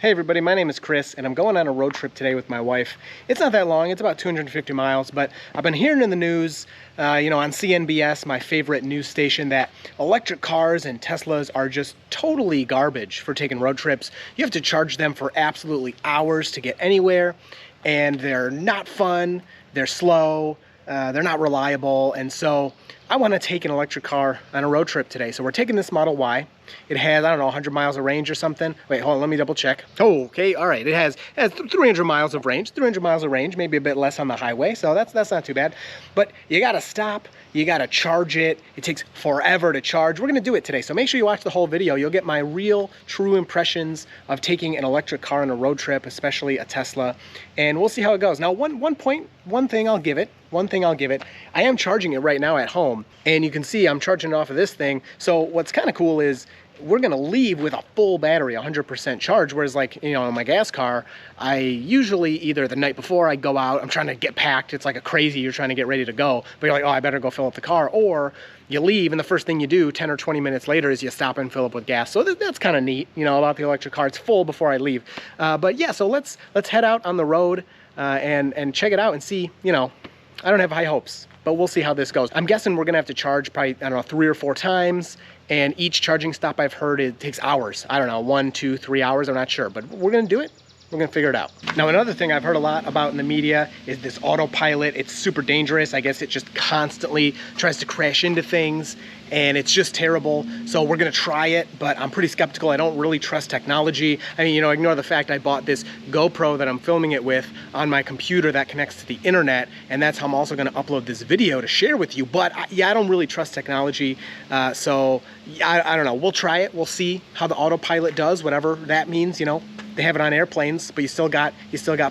Hey everybody, my name is Chris and I'm going on a road trip today with my wife. It's not that long, it's about 250 miles, but I've been hearing in the news, on CNBS, my favorite news station, that electric cars and Teslas are just totally garbage for taking road trips. You have to charge them for absolutely hours to get anywhere, and they're not fun, they're slow, they're not reliable, and so I want to take an electric car on a road trip today. So we're taking this Model Y. It has, I don't know, 100 miles of range or something. Wait, hold on, let me double check. Oh, okay, all right. It has 300 miles of range, maybe a bit less on the highway, so that's not too bad. But you gotta stop, you gotta charge it. It takes forever to charge. We're gonna do it today, so make sure you watch the whole video. You'll get my real, true impressions of taking an electric car on a road trip, especially a Tesla, and we'll see how it goes. Now, one thing I'll give it, I am charging it right now at home, and you can see I'm charging it off of this thing. So what's kind of cool is we're gonna leave with a full battery, 100% charge, whereas like, in my gas car, I usually either the night before I go out, I'm trying to get packed, it's like a crazy, you're trying to get ready to go, but you're like, oh, I better go fill up the car, or you leave and the first thing you do 10 or 20 minutes later is you stop and fill up with gas. So that's kind of neat, about the electric car. It's full before I leave. But yeah, so let's head out on the road and check it out and see, I don't have high hopes, but we'll see how this goes. I'm guessing we're gonna have to charge probably, I don't know, 3 or 4 times, and each charging stop I've heard, it takes hours. I don't know, 1, 2, 3 hours, I'm not sure, but we're gonna do it. We're gonna figure it out. Now, another thing I've heard a lot about in the media is this Autopilot. It's super dangerous. I guess it just constantly tries to crash into things, and it's just terrible. So we're gonna try it, but I'm pretty skeptical. I don't really trust technology. I mean, ignore the fact I bought this GoPro that I'm filming it with on my computer that connects to the internet, and that's how I'm also gonna upload this video to share with you. But yeah, I don't really trust technology. So I don't know, we'll try it. We'll see how the Autopilot does, whatever that means, They have it on airplanes, but you still got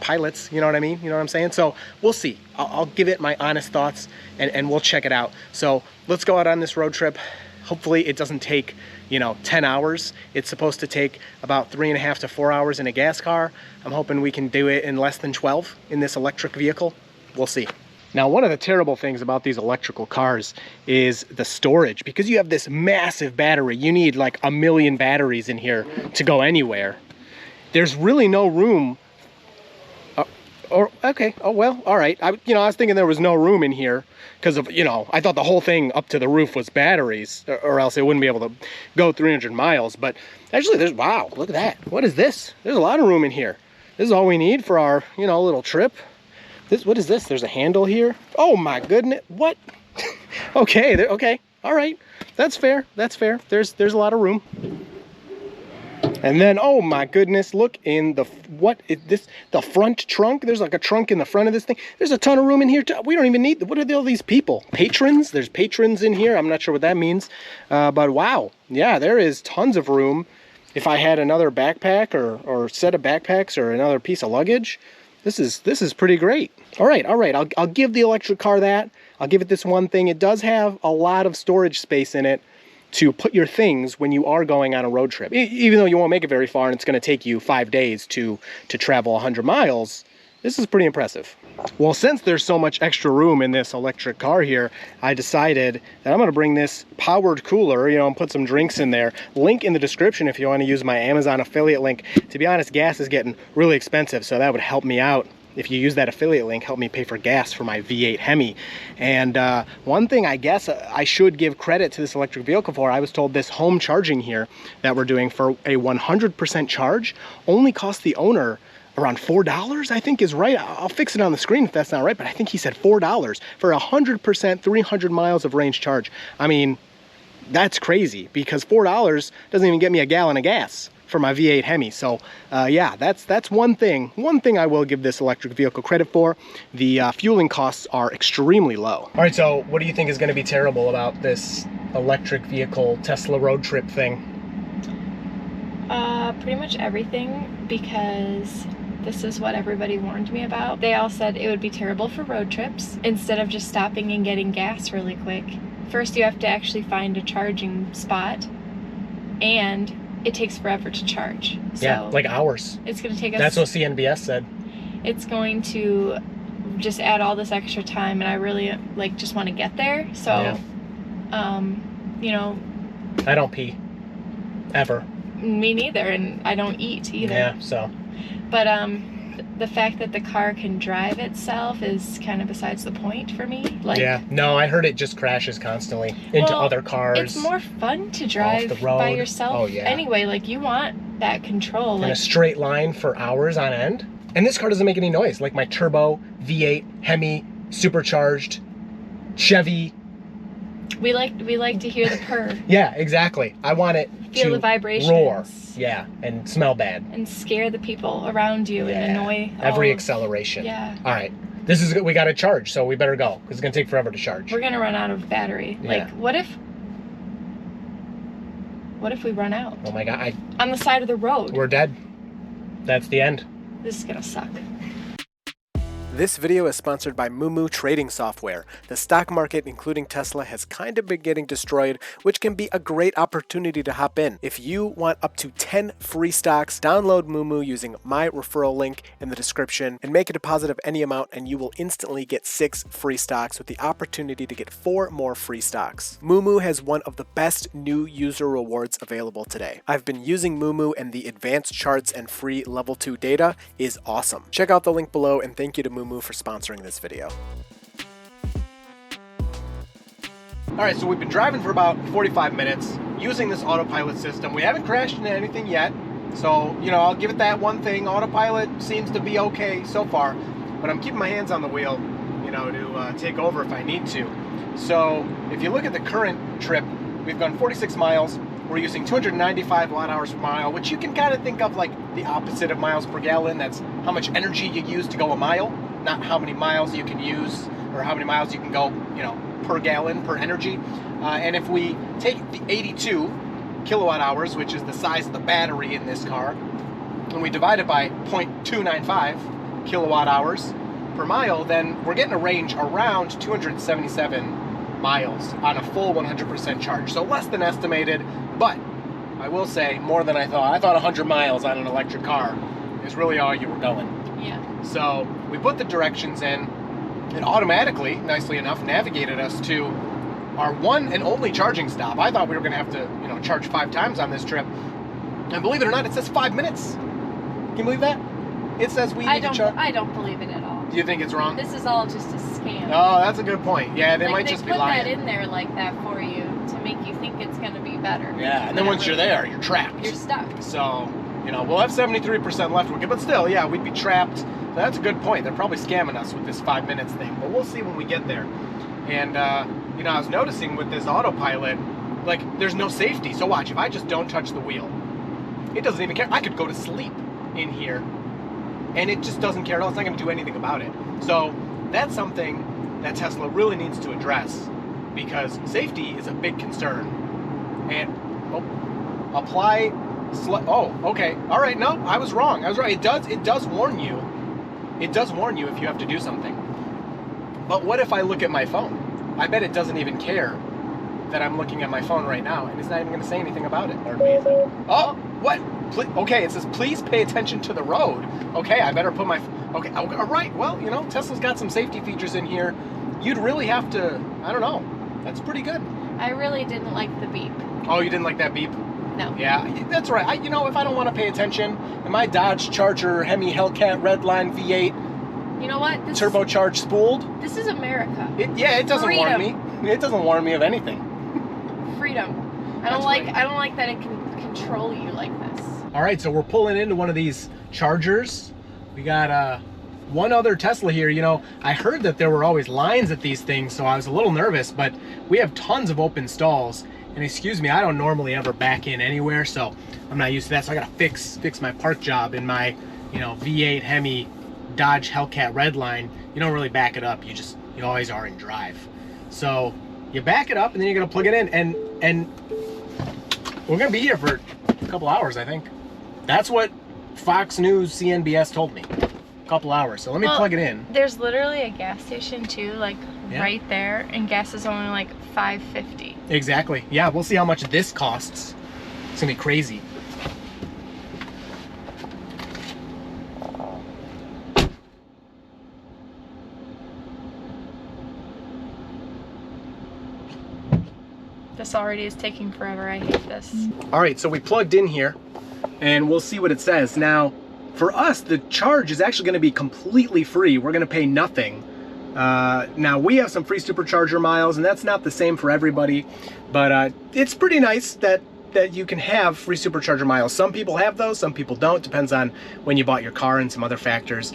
pilots, you know what I mean? You know what I'm saying? So we'll see. I'll give it my honest thoughts and we'll check it out. So let's go out on this road trip. Hopefully it doesn't take, 10 hours. It's supposed to take about 3.5 to 4 hours in a gas car. I'm hoping we can do it in less than 12 in this electric vehicle. We'll see. Now, one of the terrible things about these electrical cars is the storage. Because you have this massive battery, you need like 1 million batteries in here to go anywhere. There's really no room. Okay, oh well, all right. I was thinking there was no room in here because of, I thought the whole thing up to the roof was batteries, or else it wouldn't be able to go 300 miles. But actually, wow, look at that. What is this? There's a lot of room in here. This is all we need for our, little trip. What is this? There's a handle here. Oh my goodness, what? Okay, okay, all right. That's fair, There's a lot of room. And then, oh my goodness, look in the, what is this? The front trunk? There's like a trunk in the front of this thing. There's a ton of room in here too. We don't even need, what are all these people? Patrons? There's patrons in here. I'm not sure what that means. But wow, yeah, there is tons of room. If I had another backpack or set of backpacks or another piece of luggage, this is pretty great. All right, I'll give the electric car that. I'll give it this one thing. It does have a lot of storage space in it to put your things when you are going on a road trip. Even though you won't make it very far and it's going to take you 5 days to travel 100 miles, this is pretty impressive. Well, since there's so much extra room in this electric car here, I decided that I'm going to bring this powered cooler, and put some drinks in there. Link in the description if you want to use my Amazon affiliate link. To be honest, gas is getting really expensive, so that would help me out. If you use that affiliate link, help me pay for gas for my V8 Hemi. And one thing I guess I should give credit to this electric vehicle for, I was told this home charging here that we're doing for a 100% charge only cost the owner around $4, I think is right. I'll fix it on the screen if that's not right, but I think he said $4 for 100%, 300 miles of range charge. I mean, that's crazy because $4 doesn't even get me a gallon of gas for my V8 Hemi. So yeah, that's one thing I will give this electric vehicle credit for. The fueling costs are extremely low. All right, so what do you think is going to be terrible about this electric vehicle Tesla road trip thing? Pretty much everything, because this is what everybody warned me about. They all said it would be terrible for road trips. Instead of just stopping and getting gas really quick, first you have to actually find a charging spot, and it takes forever to charge. So yeah, like hours. It's going to take us... That's what CNBS said. It's going to just add all this extra time, and I really, just want to get there. So, yeah. I I don't pee. Ever. Me neither, and I don't eat either. Yeah, so. But the fact that the car can drive itself is kind of besides the point for me. Like, yeah, no, I heard it just crashes constantly into other cars. It's more fun to drive off the road. by yourself. Oh, yeah. Anyway, like, you want that control. In a straight line for hours on end. And this car doesn't make any noise. Like my turbo, V8, Hemi, supercharged, Chevy. We like to hear the purr. Yeah, exactly. I want it Feel to the vibrations. roar. Yeah, and smell bad. And scare the people around you and annoy every acceleration. Yeah. All right. This is good. We got to charge, so we better go because it's going to take forever to charge. We're going to run out of battery. Yeah. Like, what if we run out? Oh my God. On the side of the road. We're dead. That's the end. This is going to suck. This video is sponsored by Moomoo Trading Software. The stock market, including Tesla, has kind of been getting destroyed, which can be a great opportunity to hop in. If you want up to 10 free stocks, download Moomoo using my referral link in the description and make a deposit of any amount, and you will instantly get 6 free stocks with the opportunity to get 4 more free stocks. Moomoo has one of the best new user rewards available today. I've been using Moomoo, and the advanced charts and free level 2 data is awesome. Check out the link below, and thank you to Moomoo for sponsoring this video. All right, so we've been driving for about 45 minutes using this autopilot system. We haven't crashed into anything yet, so you know, I'll give it that one thing. Autopilot seems to be okay so far, but I'm keeping my hands on the wheel, you know, to take over if I need to. So if you look at the current trip, we've gone 46 miles. We're using 295 watt-hours per mile, which you can kind of think of like the opposite of miles per gallon. That's how much energy you use to go a mile, not how many miles you can use or how many miles you can go, you know, per gallon, per energy. And if we take the 82 kilowatt hours, which is the size of the battery in this car, and we divide it by 0.295 kilowatt hours per mile, then we're getting a range around 277 miles on a full 100% charge. So less than estimated, but I will say more than I thought. I thought 100 miles on an electric car is really all you were going. Yeah. So we put the directions in. It automatically, nicely enough, navigated us to our one and only charging stop. I thought we were going to have to, you know, charge 5 times on this trip. And believe it or not, it says 5 minutes. Can you believe that? It says we need to charge. I don't believe it at all. Do you think it's wrong? This is all just a scam. Oh, that's a good point. Yeah, they might just be lying. They put that in there like that for you to make you think it's going to be better. Yeah, and then once you're there, you're trapped. You're stuck. So, you know, we'll have 73% left. But still, yeah, we'd be trapped. So that's a good point. They're probably scamming us with this 5 minutes thing. But we'll see when we get there. And, you know, I was noticing with this autopilot, like, there's no safety. So watch, if I just don't touch the wheel, it doesn't even care. I could go to sleep in here, and it just doesn't care at all. It's not going to do anything about it. So that's something that Tesla really needs to address, because safety is a big concern. And apply. Oh, okay. All right. No, I was wrong. I was right. It does warn you. It does warn you if you have to do something. But what if I look at my phone? I bet it doesn't even care that I'm looking at my phone right now, and it's not even going to say anything about it. Oh, what? Okay, it says please pay attention to the road. Okay, I better put my. Okay, all right. Well, you know, Tesla's got some safety features in here. You'd really have to. I don't know. That's pretty good. I really didn't like the beep. Oh, you didn't like that beep? No. Yeah, that's right. You know, if I don't want to pay attention, and my Dodge Charger Hemi Hellcat Redline V8. You know what? Turbocharged spooled. This is America. It doesn't warn me. It doesn't warn me of anything. Freedom. I don't like that it can control you like this. All right, so we're pulling into one of these chargers. We got one other Tesla here. You know, I heard that there were always lines at these things, so I was a little nervous, but we have tons of open stalls. And excuse me, I don't normally ever back in anywhere, so I'm not used to that. So I gotta fix my park job in my, you know, V8 Hemi Dodge Hellcat Redline. You don't really back it up. You always are in drive. So you back it up, and then you're gonna plug it in, and we're gonna be here for a couple hours, I think. That's what Fox News, CNBS told me. A couple hours. So let me plug it in. There's literally a gas station too, like right there, and gas is only like $5.50. Exactly. Yeah, we'll see how much this costs. It's gonna be crazy. This already is taking forever. I hate this. All right, so we plugged in here. and we'll see what it says. Now, for us, the charge is actually going to be completely free. We're going to pay nothing. Now, we have some free supercharger miles, and that's not the same for everybody, but it's pretty nice that you can have free supercharger miles. Some people have those, some people don't. Depends on when you bought your car and some other factors.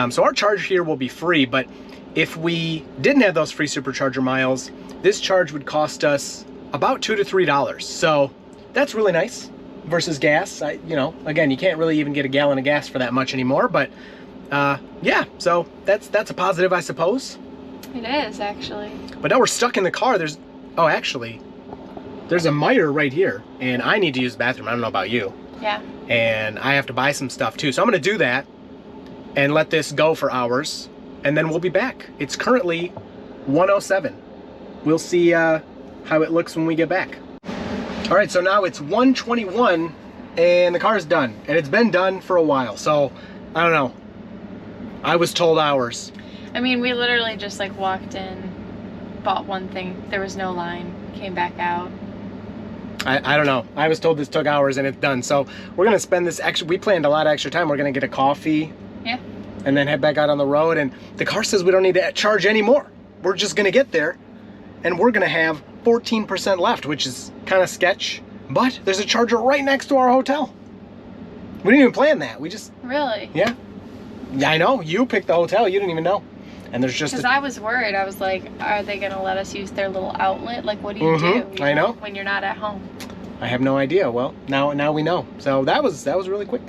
So our charge here will be free, but if we didn't have those free supercharger miles, this charge would cost us about $2 to $3. So that's really nice versus gas. You know, again, you can't really even get a gallon of gas for that much anymore, but yeah, so that's a positive, I suppose. It is, actually. But now we're stuck in the car. There's a miter right here, and I need to use the bathroom. I don't know about you. Yeah. And I have to buy some stuff too. So I'm gonna do that and let this go for hours, and then we'll be back. It's currently 1:07. We'll see how it looks when we get back. All right, so now it's 1:21 and the car is done, and it's been done for a while. So I don't know. I was told hours. I mean, we literally just like walked in, bought one thing. There was no line, came back out. I don't know. I was told this took hours and it's done. So we're gonna spend this extra, we planned a lot of extra time. We're gonna get a coffee. Yeah. And then head back out on the road, and the car says we don't need to charge anymore. We're just gonna get there and we're gonna have 14% left, which is kind of sketch, but there's a charger right next to our hotel. We didn't even plan that. We just... Really? Yeah. Yeah, I know. You picked the hotel. You didn't even know. And there's just... Because I was worried. I was like, are they going to let us use their little outlet? Like, what do you do? I know. When you're not at home. I have no idea. Well, now we know. So that was really quick.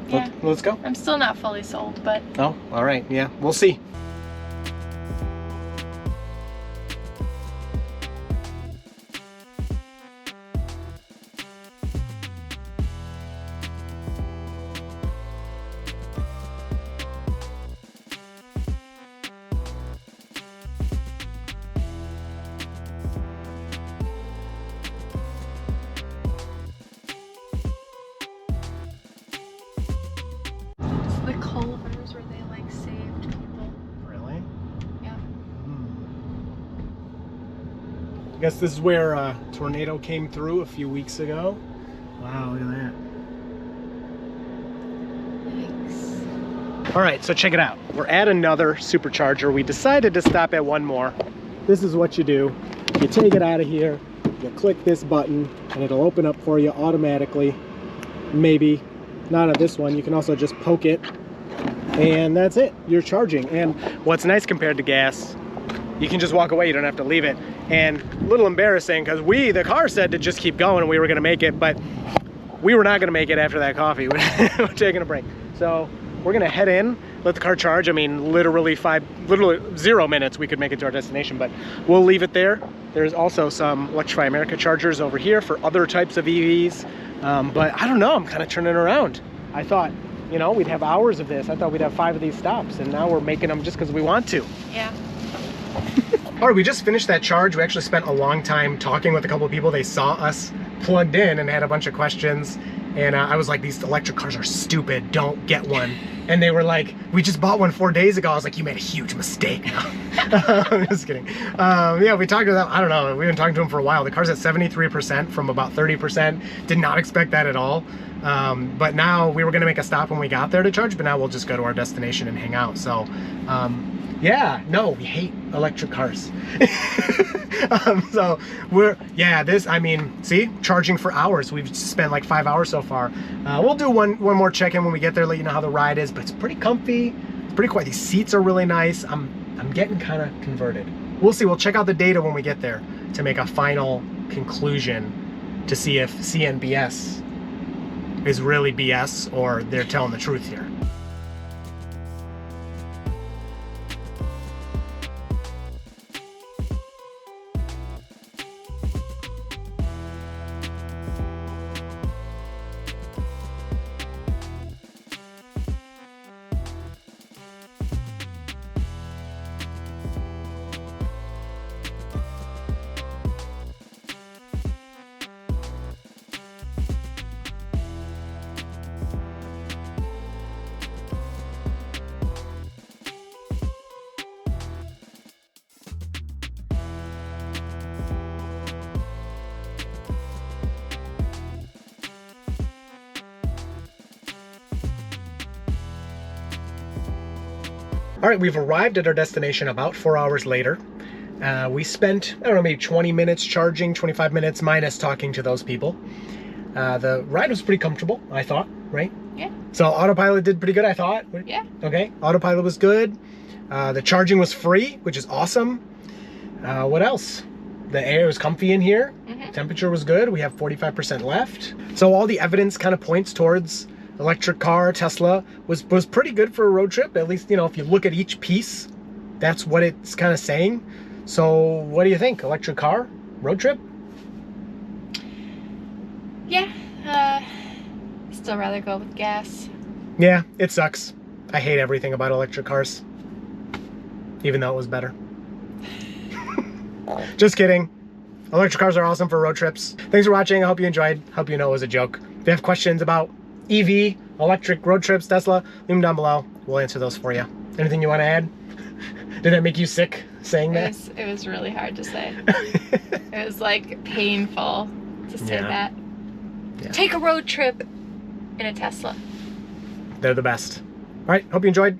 Yeah. Let's go. I'm still not fully sold, but... Oh, all right. Yeah, we'll see. The Culvers where they like saved people. Really? Yeah. I guess this is where a tornado came through a few weeks ago. Wow, look at that. Yikes. All right, so check it out. We're at another supercharger. We decided to stop at one more. This is what you do. You take it out of here, you click this button, and it'll open up for you automatically. Maybe not on this one. You can also just poke it, and that's it. You're charging. And what's nice compared to gas, you can just walk away. You don't have to leave it. And a little embarrassing because the car said to just keep going and we were going to make it, but we were not going to make it after that coffee. We're taking a break. So we're going to head in, let the car charge. I mean, literally 0 minutes we could make it to our destination, but we'll leave it there. There's also some Electrify America chargers over here for other types of EVs. But I don't know, I'm kind of turning around. I thought, you know, we'd have hours of this. I thought we'd have 5 of these stops, and now we're making them just because we want to. Yeah. All right, we just finished that charge. We actually spent a long time talking with a couple of people. They saw us plugged in and had a bunch of questions. And I was like, these electric cars are stupid, don't get one. And they were like, we just bought one 4 days ago. I was like, you made a huge mistake. I'm just kidding. Yeah, we talked to them, I don't know, we've been talking to them for a while. The car's at 73% from about 30%. Did not expect that at all. But now we were gonna make a stop when we got there to charge, but now we'll just go to our destination and hang out. So, yeah, no, we hate electric cars. So I mean, see, charging for hours. We've spent like 5 hours so far. We'll do one more check-in when we get there, let you know how the ride is, but it's pretty comfy. It's pretty quiet. These seats are really nice. I'm getting kind of converted. We'll see. We'll check out the data when we get there to make a final conclusion to see if CNBS is really BS or they're telling the truth here. All right, we've arrived at our destination about 4 hours later. We spent, I don't know, maybe 20 minutes charging, 25 minutes minus talking to those people. The ride was pretty comfortable, I thought, right? Yeah. So Autopilot did pretty good, I thought. Yeah. Okay, Autopilot was good. The charging was free, which is awesome. What else? The air was comfy in here. Temperature was good. We have 45% left. So all the evidence kind of points towards electric car, Tesla, was pretty good for a road trip. At least, you know, if you look at each piece, that's what it's kind of saying. So what do you think? Electric car, road trip? Yeah, still rather go with gas. Yeah, it sucks. I hate everything about electric cars. Even though it was better. Just kidding. Electric cars are awesome for road trips. Thanks for watching. I hope you enjoyed. Hope you know it was a joke. If you have questions about EV, electric road trips, Tesla, leave them down below. We'll answer those for you. Anything you want to add? Did that make you sick saying that? It was really hard to say. It was like painful to say that. Yeah. Take a road trip in a Tesla. They're the best. All right, hope you enjoyed.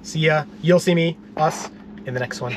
See ya. You'll see me, us, in the next one.